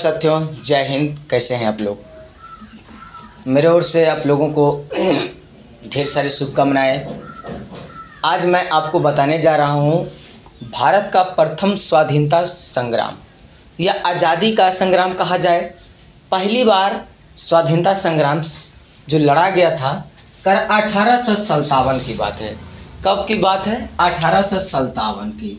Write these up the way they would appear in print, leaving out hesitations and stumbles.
साथियों, जय हिंद। कैसे हैं आप लोग? मेरे ओर से आप लोगों को ढेर सारी शुभकामनाएं। आज मैं आपको बताने जा रहा हूं भारत का प्रथम स्वाधीनता संग्राम या आज़ादी का संग्राम कहा जाए। पहली बार स्वाधीनता संग्राम जो लड़ा गया था कर 1857 की बात है। कब की बात है? 1857 की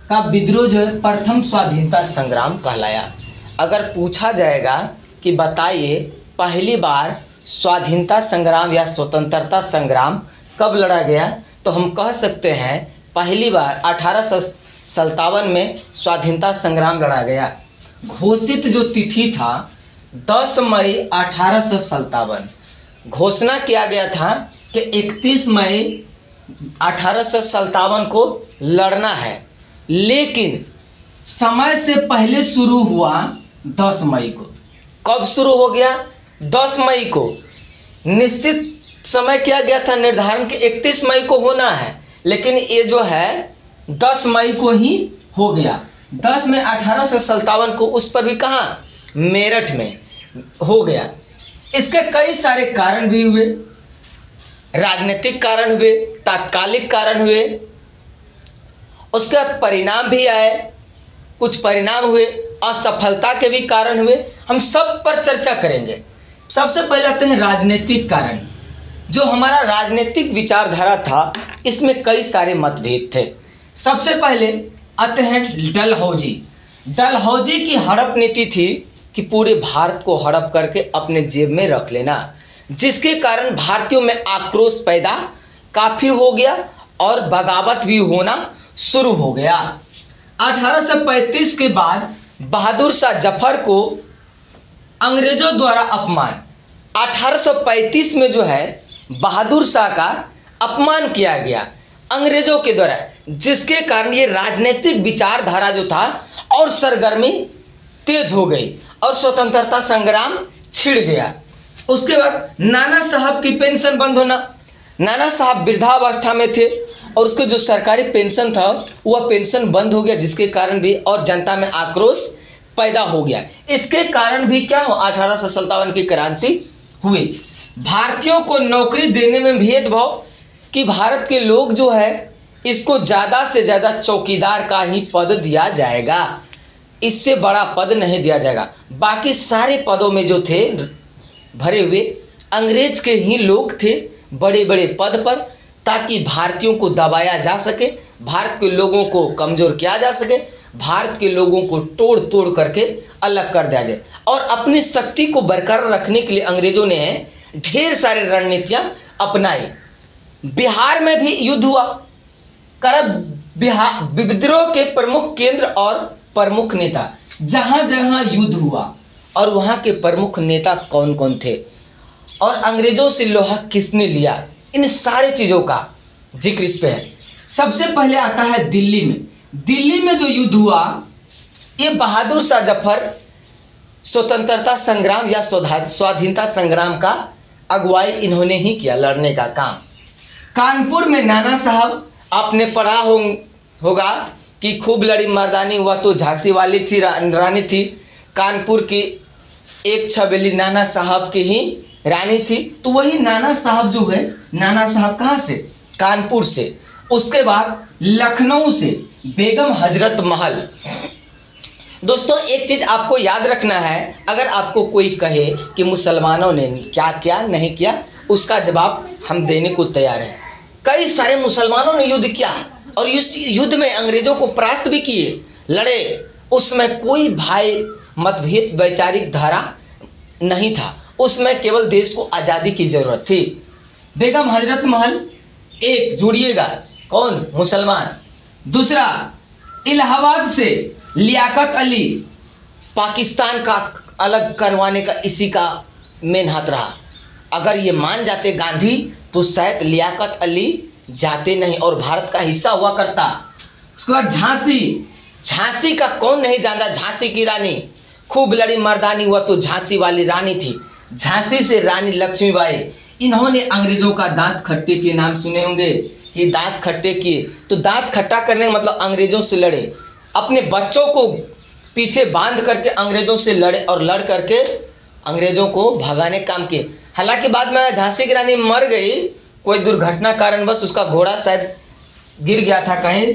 का विद्रोह जो है प्रथम स्वाधीनता संग्राम कहलाया। अगर पूछा जाएगा कि बताइए पहली बार स्वाधीनता संग्राम या स्वतंत्रता संग्राम कब लड़ा गया, तो हम कह सकते हैं पहली बार 1857 में स्वाधीनता संग्राम लड़ा गया। घोषित जो तिथि था 10 मई 1857, घोषणा किया गया था कि 31 मई 1857 को लड़ना है, लेकिन समय से पहले शुरू हुआ 10 मई को। कब शुरू हो गया? 10 मई को। निश्चित समय किया गया था निर्धारण कि 31 मई को होना है, लेकिन ये जो है 10 मई को ही हो गया। 10 में 1857 को, उस पर भी कहाँ? मेरठ में हो गया। इसके कई सारे कारण भी हुए, राजनीतिक कारण हुए, तात्कालिक कारण हुए, उसके बाद परिणाम भी आए। कुछ परिणाम हुए, असफलता के भी कारण हुए। हम सब पर चर्चा करेंगे। सबसे पहले आते हैं राजनीतिक कारण। जो हमारा राजनीतिक विचारधारा था, इसमें कई सारे मतभेद थे। सबसे पहले आते हैं डलहौजी। डलहौजी की हड़प नीति थी कि पूरे भारत को हड़प करके अपने जेब में रख लेना, जिसके कारण भारतीयों में आक्रोश पैदा काफ़ी हो गया और बगावत भी होना शुरू हो गया। 1835 के बाद बहादुर शाह जफर को अंग्रेजों द्वारा अपमान, 1835 में जो है बहादुर शाह का अपमान किया गया अंग्रेजों के द्वारा, जिसके कारण ये राजनीतिक विचारधारा जो था और सरगर्मी तेज हो गई और स्वतंत्रता संग्राम छिड़ गया। उसके बाद नाना साहब की पेंशन बंद होना। नाना साहब वृद्धावस्था में थे और उसके जो सरकारी पेंशन था वह पेंशन बंद हो गया, जिसके कारण भी और जनता में आक्रोश पैदा हो गया। इसके कारण भी क्या हो? 1857 की क्रांति हुई। भारतीयों को नौकरी देने में भेदभाव कि भारत के लोग जो है इसको ज़्यादा से ज़्यादा चौकीदार का ही पद दिया जाएगा, इससे बड़ा पद नहीं दिया जाएगा। बाकी सारे पदों में जो थे भरे हुए अंग्रेज के ही लोग थे बड़े बड़े पद पर, ताकि भारतीयों को दबाया जा सके, भारत के लोगों को कमज़ोर किया जा सके, भारत के लोगों को तोड़ तोड़ करके अलग कर दिया जाए। और अपनी शक्ति को बरकरार रखने के लिए अंग्रेजों ने ढेर सारी रणनीतियाँ अपनाई। बिहार में भी युद्ध हुआ। बिहार विद्रोह के प्रमुख केंद्र और प्रमुख नेता, जहाँ जहाँ युद्ध हुआ और वहाँ के प्रमुख नेता कौन कौन थे और अंग्रेजों से लोहा किसने लिया, इन सारी चीज़ों का जिक्र इस पे है। सबसे पहले आता है दिल्ली में। दिल्ली में जो युद्ध हुआ, ये बहादुर शाह जफर स्वतंत्रता संग्राम या स्वाधीनता संग्राम का अगुवाई इन्होंने ही किया, लड़ने का काम। कानपुर में नाना साहब, आपने पढ़ा होगा कि खूब लड़ी मर्दानी हुआ तो झांसी वाली थी रानी थी। कानपुर की एक छबेली नाना साहब की ही रानी थी। तो वही नाना साहब जो है, नाना साहब कहाँ से? कानपुर से। उसके बाद लखनऊ से बेगम हजरत महल। दोस्तों, एक चीज़ आपको याद रखना है, अगर आपको कोई कहे कि मुसलमानों ने क्या किया नहीं किया, उसका जवाब हम देने को तैयार हैं। कई सारे मुसलमानों ने युद्ध किया और इस युद्ध में अंग्रेजों को परास्त भी किए, लड़े। उसमें कोई भाई मतभेद वैचारिक धारा नहीं था, उसमें केवल देश को आज़ादी की ज़रूरत थी। बेगम हजरत महल एक, जुड़िएगा, कौन? मुसलमान। दूसरा, इलाहाबाद से लियाकत अली, पाकिस्तान का अलग करवाने का इसी का मेन हाथ रहा। अगर ये मान जाते गांधी तो शायद लियाकत अली जाते नहीं और भारत का हिस्सा हुआ करता। उसके बाद झांसी। झांसी का कौन नहीं जानता? झांसी की रानी, खूब लड़ी मर्दानी हुआ तो झांसी वाली रानी थी। झांसी से रानी लक्ष्मीबाई, इन्होंने अंग्रेजों का दांत खट्टे के नाम सुने होंगे। ये दांत खट्टे किए, तो दांत खट्टा करने का मतलब अंग्रेजों से लड़े, अपने बच्चों को पीछे बांध करके अंग्रेजों से लड़े और लड़ करके अंग्रेजों को भगाने काम किए। हालांकि बाद में झांसी की रानी मर गई, कोई दुर्घटना कारणवश उसका घोड़ा शायद गिर गया था कहीं।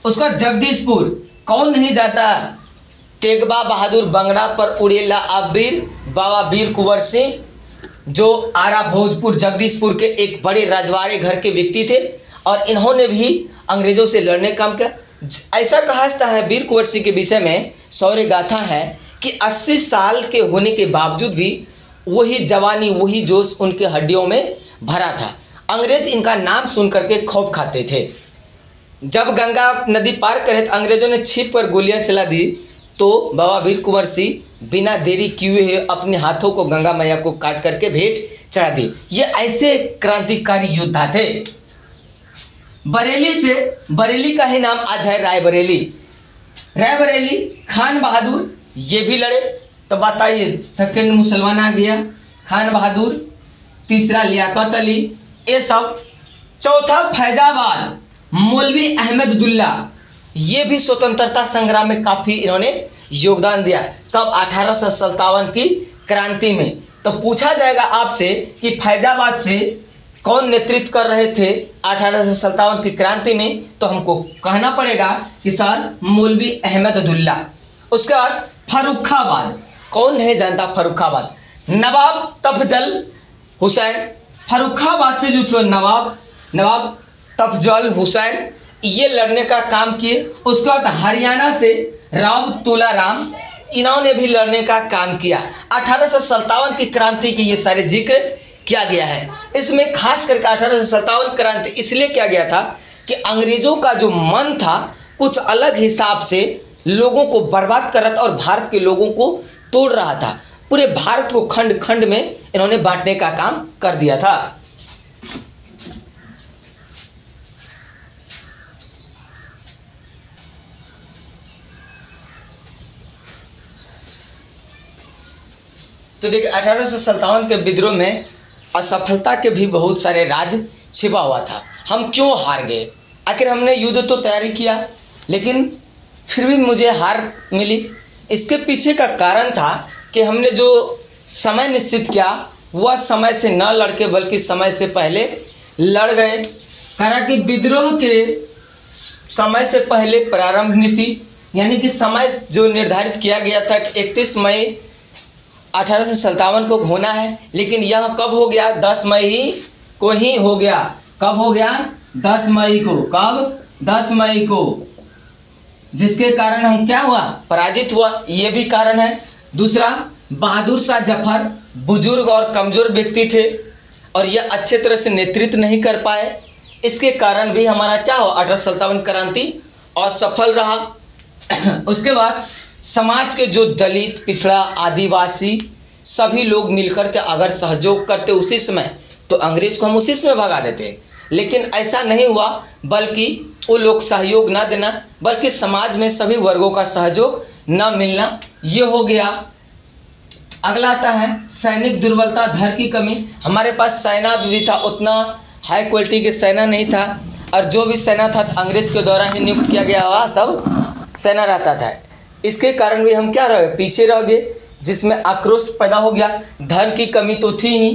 उसका जगदीशपुर कौन नहीं जाता, तेगबा बहादुर बंगड़ा पर उड़ेला अबीर बाबा वीर कुंवर सिंह, जो आरा भोजपुर जगदीशपुर के एक बड़े रजवाड़े घर के व्यक्ति थे और इन्होंने भी अंग्रेजों से लड़ने का काम किया। ऐसा कहा जाता है वीर कुंवर सिंह के विषय में शौर्य गाथा है कि 80 साल के होने के बावजूद भी वही जवानी वही जोश उनके हड्डियों में भरा था। अंग्रेज इनका नाम सुन करके खौफ खाते थे। जब गंगा नदी पार करे तो अंग्रेजों ने छिप कर गोलियां चला दी, तो बाबा वीर कुंवर सिंह बिना देरी किए हुए अपने हाथों को गंगा मैया को काट करके भेंट चढ़ा दी। ये ऐसे क्रांतिकारी योद्धा थे। बरेली का ही नाम आज है रायबरेली। रायबरेली खान बहादुर ये भी लड़े। तो बताइए, सेकंड मुसलमान आ गया खान बहादुर, तीसरा लियाकत अली, ये सब। चौथा फैजाबाद मौलवी अहमदुल्ला, ये भी स्वतंत्रता संग्राम में काफी इन्होंने योगदान दिया। कब? 1857 की क्रांति में। तो पूछा जाएगा आपसे कि फैजाबाद से कौन नेतृत्व कर रहे थे 1857 की क्रांति में, तो हमको कहना पड़ेगा कि सर मौलवी अहमदुल्ला। उसके बाद फर्रुखाबाद, कौन नहीं जानता फर्रुखाबाद, नवाब तफजल हुसैन। फर्रुखाबाद से जो नवाब तफजल हुसैन ये लड़ने का काम किए। उसके बाद हरियाणा से राव तुलाराम, इन्होंने भी लड़ने का काम किया। 1857 की क्रांति की ये सारे जिक्र किया गया है। इसमें खास करके 1857 क्रांति इसलिए किया गया था कि अंग्रेजों का जो मन था कुछ अलग हिसाब से लोगों को बर्बाद कर रहा था और भारत के लोगों को तोड़ रहा था। पूरे भारत को खंड खंड में इन्होंने बांटने का काम कर दिया था। तो देखिए 1857 के विद्रोह में असफलता के भी बहुत सारे राज छिपा हुआ था। हम क्यों हार गए? आखिर हमने युद्ध तो तैयारी किया लेकिन फिर भी मुझे हार मिली। इसके पीछे का कारण था कि हमने जो समय निश्चित किया वह समय से न लड़के बल्कि समय से पहले लड़ गए। कहा कि विद्रोह के समय से पहले प्रारंभ नीति, यानी कि समय जो निर्धारित किया गया था कि 31 मई 1857 को होना है, लेकिन यह कब हो गया? 10 मई को ही हो गया। कब हो गया? 10 मई को। कब? 10 मई को, जिसके कारण हम क्या हुआ? पराजित हुआ। ये भी कारण है। दूसरा, बहादुर शाह जफर बुजुर्ग और कमजोर व्यक्ति थे और यह अच्छे तरह से नेतृत्व नहीं कर पाए। इसके कारण भी हमारा क्या हुआ? 1857 क्रांति असफल रहा। उसके बाद समाज के जो दलित, पिछड़ा, आदिवासी सभी लोग मिलकर के अगर सहयोग करते उसी समय, तो अंग्रेज को हम उसी समय भगा देते। लेकिन ऐसा नहीं हुआ, बल्कि वो लोग सहयोग ना देना, बल्कि समाज में सभी वर्गों का सहयोग न मिलना, ये हो गया। अगला आता है सैनिक दुर्बलता, धन की कमी। हमारे पास सेना भी था, उतना हाई क्वालिटी के सेना नहीं था, और जो भी सेना था अंग्रेज के द्वारा ही नियुक्त किया गया हुआ सब सेना रहता था। इसके कारण भी हम क्या रहे? पीछे रह गए, जिसमें आक्रोश पैदा हो गया। धन की कमी तो थी ही,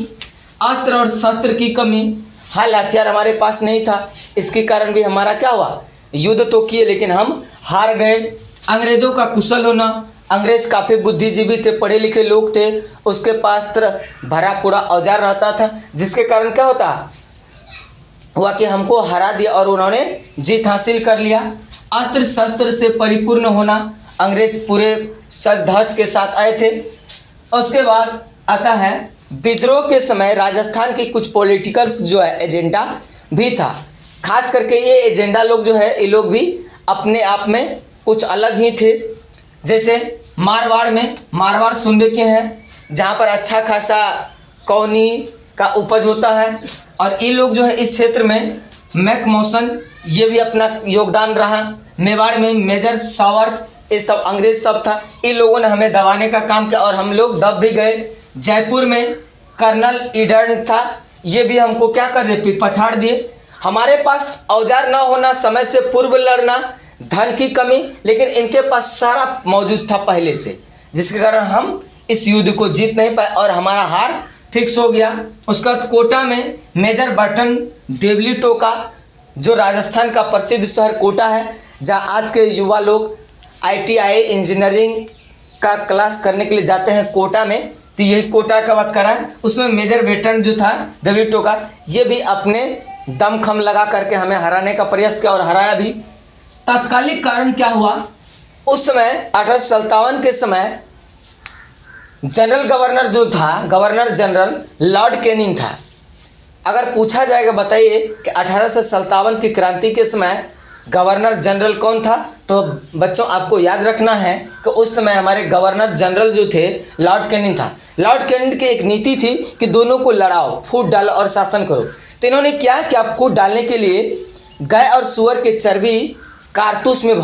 अस्त्र और शस्त्र की कमी, हाल हथियार हमारे पास नहीं था। इसके कारण भी हमारा क्या हुआ? युद्ध तो किए लेकिन हम हार गए। अंग्रेजों का कुशल होना, अंग्रेज काफ़ी बुद्धिजीवी थे, पढ़े लिखे लोग थे, उसके पास भरा पूरा औजार रहता था, जिसके कारण क्या होता हुआ कि हमको हरा दिया और उन्होंने जीत हासिल कर लिया। अस्त्र शस्त्र से परिपूर्ण होना, अंग्रेज पूरे सज धज के साथ आए थे। उसके बाद आता है विद्रोह के समय राजस्थान की कुछ पॉलिटिकल्स जो है एजेंडा भी था। खास करके ये एजेंडा लोग जो है, ये लोग भी अपने आप में कुछ अलग ही थे। जैसे मारवाड़ सुनबे के हैं, जहाँ पर अच्छा खासा कौनी का उपज होता है, और ये लोग जो है इस क्षेत्र में मैकमोसन ये भी अपना योगदान रहा। मेवाड़ में मेजर सावर्स, ये सब अंग्रेज सब था। इन लोगों ने हमें दबाने का काम किया और हम लोग दब भी गए। जयपुर में कर्नल ईडर्न था, ये भी हमको क्या कर दिए? पछाड़ दिए। हमारे पास औजार ना होना, समय से पूर्व लड़ना, धन की कमी, लेकिन इनके पास सारा मौजूद था पहले से, जिसके कारण हम इस युद्ध को जीत नहीं पाए और हमारा हार फिक्स हो गया। उसके बाद कोटा में मेजर बर्टन देवली टोका, जो राजस्थान का प्रसिद्ध शहर कोटा है, जहाँ आज के युवा लोग ITI इंजीनियरिंग का क्लास करने के लिए जाते हैं कोटा में, तो यही कोटा का बात करा है। उसमें मेजर बर्टन जो था देवली टोका, ये भी अपने दमखम लगा करके हमें हराने का प्रयास किया और हराया भी। तात्कालिक कारण क्या हुआ, उस समय 1857 के समय जनरल गवर्नर जो था, गवर्नर जनरल लॉर्ड कैनिंग था। अगर पूछा जाएगा बताइए कि 1857 की क्रांति के समय गवर्नर जनरल कौन था, तो बच्चों आपको याद रखना है कि उस समय हमारे गवर्नर जनरल जो थे लॉर्ड कैनिंग था। लॉर्ड कैनिंग की एक नीति थी कि दोनों को लड़ाओ, फूट डालो और शासन करो। तो इन्होंने क्या किया, फूट डालने के लिए गाय और सुअर के चर्बी कारतूस में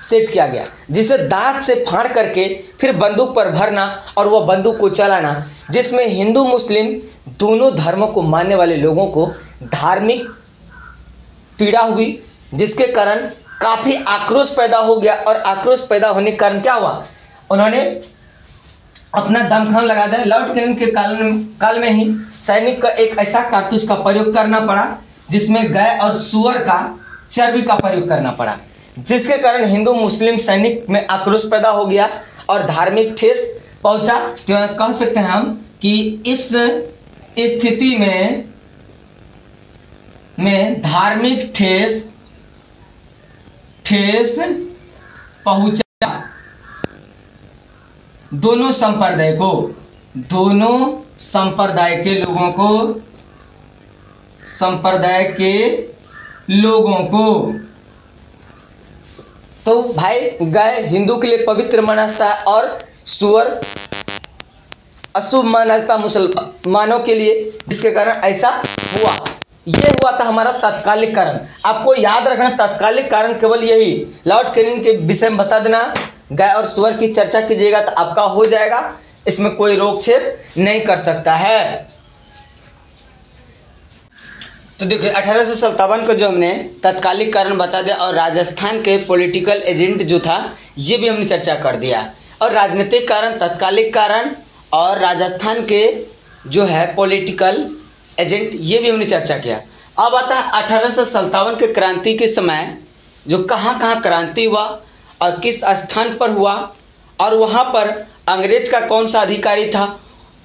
सेट किया गया, जिसे दांत से फाड़ करके फिर बंदूक पर भरना और वह बंदूक को चलाना, जिसमें हिंदू मुस्लिम दोनों धर्मों को मानने वाले लोगों को धार्मिक पीड़ा हुई, जिसके कारण काफ़ी आक्रोश पैदा हो गया। और आक्रोश पैदा होने के कारण क्या हुआ, उन्होंने अपना दमखम लगा दिया। लॉर्ड कैनिंग के काल में ही सैनिक का एक ऐसा कारतूस का प्रयोग करना पड़ा जिसमें गाय और सुअर का चर्बी का प्रयोग करना पड़ा, जिसके कारण हिंदू मुस्लिम सैनिक में आक्रोश पैदा हो गया और धार्मिक ठेस पहुंचा। तो कह सकते हैं हम कि इस स्थिति में धार्मिक ठेस पहुंचा दोनों संप्रदाय के लोगों को। तो भाई गाय हिंदू के लिए पवित्र माना जाता है और सुअर अशुभ माना जाता मुसलमानों के लिए, जिसके कारण ऐसा हुआ। ये हुआ था हमारा तात्कालिक कारण। आपको याद रखना, तात्कालिक कारण केवल यही। लॉर्ड कैनिंग के विषय में बता देना, गाय और सुअर की चर्चा कीजिएगा तो आपका हो जाएगा, इसमें कोई रोकछेप नहीं कर सकता है। तो देखिए 1857 को जो हमने तात्कालिक कारण बता दिया और राजस्थान के पॉलिटिकल एजेंट जो था ये भी हमने चर्चा कर दिया, और राजनीतिक कारण, तात्कालिक कारण और राजस्थान के जो है पॉलिटिकल एजेंट ये भी हमने चर्चा किया। अब आता है 1857 के क्रांति के समय जो कहाँ कहाँ क्रांति हुआ और किस स्थान पर हुआ, और वहाँ पर अंग्रेज का कौन सा अधिकारी था,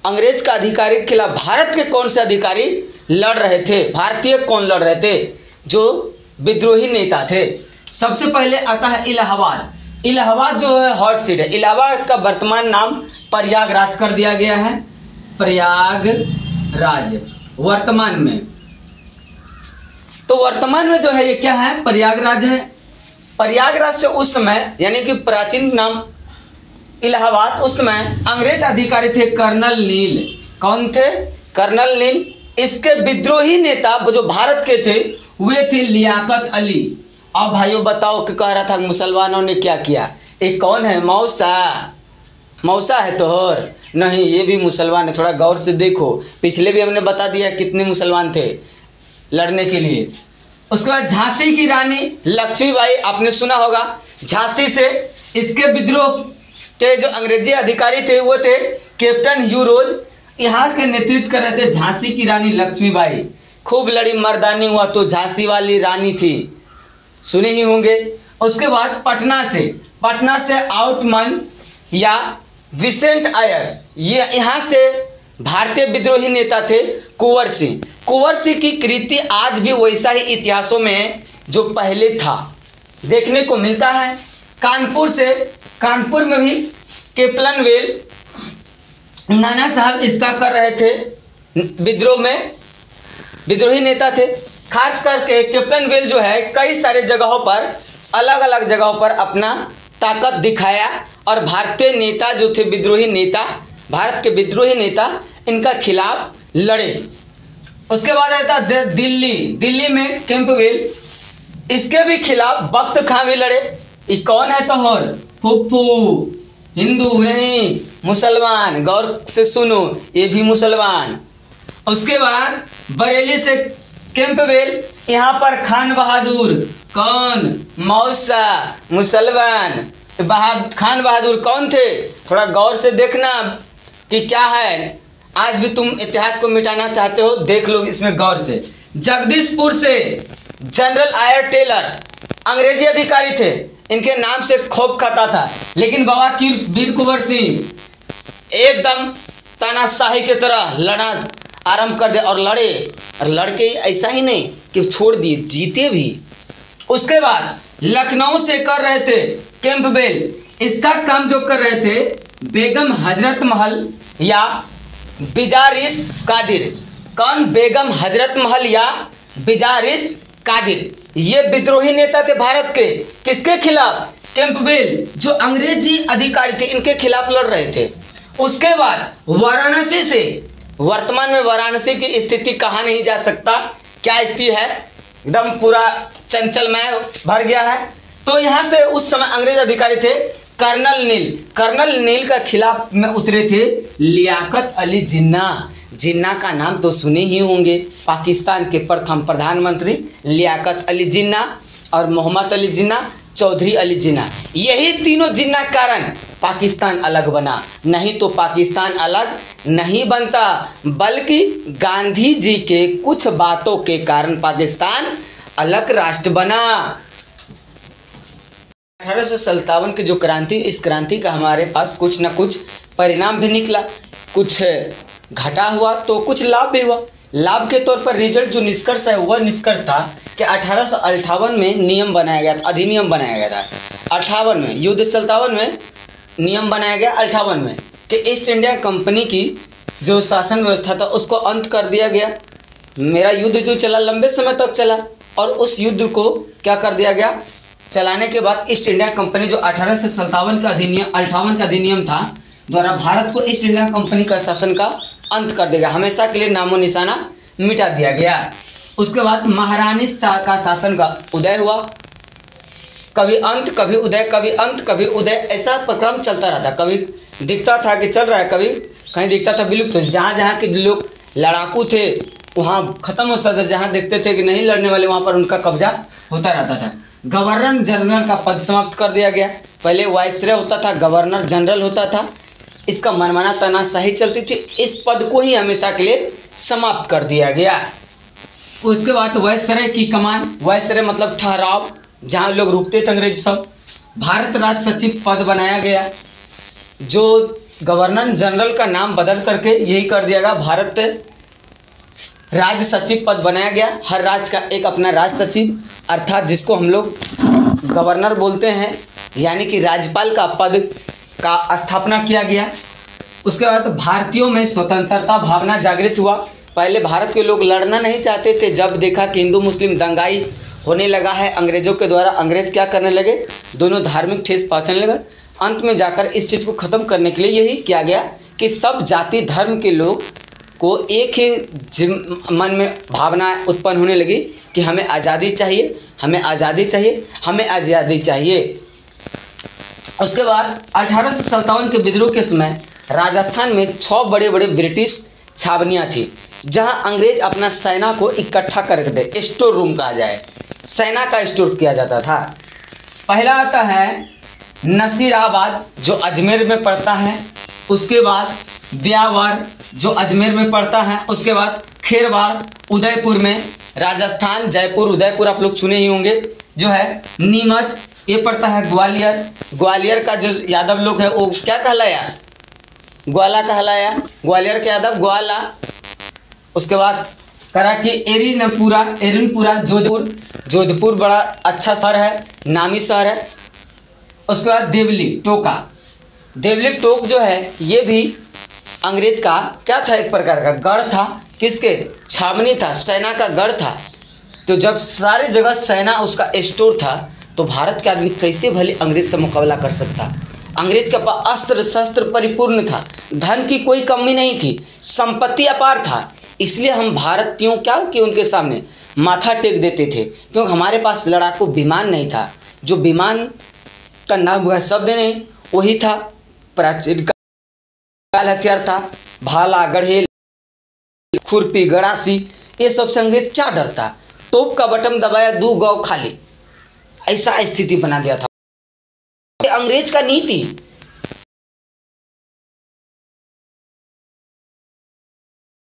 अंग्रेज का अधिकारी के खिलाफ भारत के कौन से अधिकारी लड़ रहे थे, भारतीय कौन लड़ रहे थे, जो विद्रोही नेता थे। सबसे पहले आता है इलाहाबाद। इलाहाबाद जो है हॉट सीट है। इलाहाबाद का वर्तमान नाम प्रयागराज कर दिया गया है, प्रयागराज वर्तमान में। तो वर्तमान में जो है ये क्या है, प्रयागराज है। प्रयागराज से उस समय यानी कि प्राचीन नाम इलाहाबाद, उस समय अंग्रेज अधिकारी थे कर्नल नील। कौन थे, कर्नल नील। इसके विद्रोही नेता जो भारत के थे वे थे लियाकत अली। अब भाइयों बताओ कि कह रहा था मुसलमानों ने क्या किया, एक कौन है, मौसा है तोहर, नहीं ये भी मुसलमान है, थोड़ा गौर से देखो। पिछले भी हमने बता दिया कितने मुसलमान थे लड़ने के लिए। उसके बाद झांसी की रानी लक्ष्मीबाई, आपने सुना होगा, झांसी से इसके विद्रोह के जो अंग्रेजी अधिकारी थे वो थे कैप्टन ह्यू रोज। यहाँ के नेतृत्व कर रहे थे झांसी की रानी लक्ष्मीबाई। खूब लड़ी मर्दानी हुआ तो झांसी वाली रानी थी, सुने ही होंगे। उसके बाद पटना से आउटमन या विसेंट आयर, ये यहाँ से भारतीय विद्रोही नेता थे कुंवर सिंह। कुंवर सिंह की कृति आज भी वैसा ही इतिहासों में जो पहले था देखने को मिलता है। कानपुर में भी कैप्टन वेल नाना साहब इसका कर रहे थे, विद्रोह में विद्रोही नेता थे। खास करके कैप्टन वेल जो है कई सारे जगहों पर, अलग अलग जगहों पर अपना ताकत दिखाया और भारतीय नेता जो थे विद्रोही नेता, भारत के विद्रोही नेता, इनका खिलाफ लड़े। उसके बाद आता दिल्ली में कैंपवेल, इसके भी खिलाफ बख्त खां भी लड़े। ये कौन है तोहर फुफ्फू, हिंदू नहीं मुसलमान, गौर से सुनो ये भी मुसलमान। उसके बाद बरेली से कैंपबेल, यहाँ पर खान बहादुर, कौन, मौसा, मुसलमान, खान बहादुर कौन थे? थोड़ा गौर से देखना कि क्या है। आज भी तुम इतिहास को मिटाना चाहते हो, देख लो इसमें गौर से। जगदीशपुर से जनरल आयर टेलर अंग्रेजी अधिकारी थे, इनके नाम से खूब खाता था, लेकिन बाबा की वीर कुंवर सिंह एकदम तानाशाही की तरह लड़ना आरंभ कर दिया और लड़के ऐसा ही नहीं कि छोड़ दिए, जीते भी। उसके बाद लखनऊ से कर रहे थे कैंपबेल, इसका काम जो कर रहे थे बेगम हजरत महल या बिजारिस कादिर। कौन? बेगम हजरत महल या बिजारिस कादिर, ये विद्रोही नेता थे भारत के। किसके खिलाफ? कैंपबेल जो अंग्रेजी अधिकारी थे इनके खिलाफ लड़ रहे थे। उसके बाद वाराणसी से, वर्तमान में वाराणसी की स्थिति कहा नहीं जा सकता, क्या स्थिति है, एकदम पूरा चंचलमय भर गया है। तो यहाँ से उस समय अंग्रेज अधिकारी थे कर्नल नील का खिलाफ में उतरे थे लियाकत अली जिन्ना। जिन्ना का नाम तो सुने ही होंगे, पाकिस्तान के प्रथम प्रधानमंत्री लियाकत अली जिन्ना और मोहम्मद अली जिन्ना, चौधरी अली जिन्ना, यही तीनों जिन्ना कारण पाकिस्तान अलग बना, नहीं तो पाकिस्तान अलग नहीं बनता, बल्कि गांधी जी के कुछ बातों के कारण पाकिस्तान अलग राष्ट्र बना। 1857 की जो क्रांति, इस क्रांति का हमारे पास कुछ न कुछ परिणाम भी निकला, कुछ घटा हुआ तो कुछ लाभ भी हुआ। लाभ के तौर पर रिजल्ट जो निष्कर्ष है वह निष्कर्ष था कि 1858 में नियम बनाया गया था, अधिनियम बनाया गया था 58 में, युद्ध 57 में नियम बनाया गया 58 में कि ईस्ट इंडिया कंपनी की जो शासन व्यवस्था था उसको अंत कर दिया गया। मेरा युद्ध जो चला लंबे समय तक चला और उस युद्ध को क्या कर दिया गया, चलाने के बाद ईस्ट इंडिया कंपनी जो 1857 का अधिनियम था द्वारा भारत को ईस्ट इंडिया कंपनी का शासन का अंत कर देगा, हमेशा के लिए नामो निशाना मिटा दिया गया। उसके बाद महारानी का शासन का उदय हुआ, कभी अंत कभी उदय, कभी अंत कभी उदय, ऐसा प्रक्रम चलता रहता। कभी दिखता था कि चल रहा है, कभी कहीं दिखता था विलुप्त हो, जहाँ जहाँ के लोग लड़ाकू थे वहाँ खत्म होता था, जहाँ देखते थे कि नहीं लड़ने वाले वहाँ पर उनका कब्जा होता रहता था। गवर्नर जनरल का पद समाप्त कर दिया गया, पहले वाइसरॉय होता था, गवर्नर जनरल होता था, इसका मनमाना तानाशाही चलती थी, इस पद को ही हमेशा के लिए समाप्त कर दिया गया। उसके बाद वाइसरॉय की कमान, वाइसरॉय मतलब ठहराव, जहाँ लोग रुकते थे अंग्रेज सब, भारत राज सचिव पद बनाया गया, जो गवर्नर जनरल का नाम बदल करके यही कर दिया गया, भारत राज्य सचिव पद बनाया गया। हर राज्य का एक अपना राज्य सचिव, अर्थात जिसको हम लोग गवर्नर बोलते हैं, यानी कि राज्यपाल का पद का स्थापना किया गया। उसके बाद भारतीयों में स्वतंत्रता भावना जागृत हुआ। पहले भारत के लोग लड़ना नहीं चाहते थे, जब देखा कि हिंदू मुस्लिम दंगाई होने लगा है अंग्रेजों के द्वारा, अंग्रेज क्या करने लगे, दोनों धार्मिक ठेस पहुँचने लगे। अंत में जाकर इस चीज़ को ख़त्म करने के लिए यही किया गया कि सब जाति धर्म के लोग को एक ही मन में भावना उत्पन्न होने लगी कि हमें आज़ादी चाहिए, हमें आज़ादी चाहिए, हमें आज़ादी चाहिए। उसके बाद 1857 के विद्रोह के समय राजस्थान में 6 बड़े बड़े ब्रिटिश छावनियाँ थी, जहां अंग्रेज अपना सेना को इकट्ठा कर दे, स्टोर रूम कहा जाए, सेना का स्टोर किया जाता था। पहला आता है नसीराबाद जो अजमेर में पड़ता है, उसके बाद ब्यावर जो अजमेर में पड़ता है, उसके बाद खेरवाड़ उदयपुर में, राजस्थान जयपुर उदयपुर आप लोग सुने ही होंगे, जो है नीमच ये पड़ता है ग्वालियर, ग्वालियर का जो यादव लोग है वो क्या कहलाया, ग्वाला कहलाया, ग्वालियर के यादव ग्वाला। उसके बाद कराची एरिनपुरा जोधपुर बड़ा अच्छा शहर है, नामी शहर है। उसके बाद देवली टोक जो है ये भी अंग्रेज का क्या था, एक प्रकार का गढ़ था, किसके, छावनी था, सेना का गढ़ था। तो जब सारी जगह सेना उसका स्टोर था तो भारत के आदमी कैसे भले अंग्रेज से मुकाबला कर सकता। अंग्रेज के पास अस्त्र शस्त्र परिपूर्ण था, धन की कोई कमी नहीं थी, संपत्ति अपार था, इसलिए हम भारतीयों क्या कि उनके सामने माथा टेक देते थे, क्योंकि हमारे पास लड़ाकू विमान नहीं था। जो विमान का नाम हुआ शब्द नहीं, वही था प्राचीन काल हथियार था, भाला गढ़ेल खुरपी गड़ासी, ये सबसे अंग्रेज क्या डरता, तोप का बटन दबाया 2 गाँव खाली, ऐसा स्थिति बना दिया था। अंग्रेज का नीति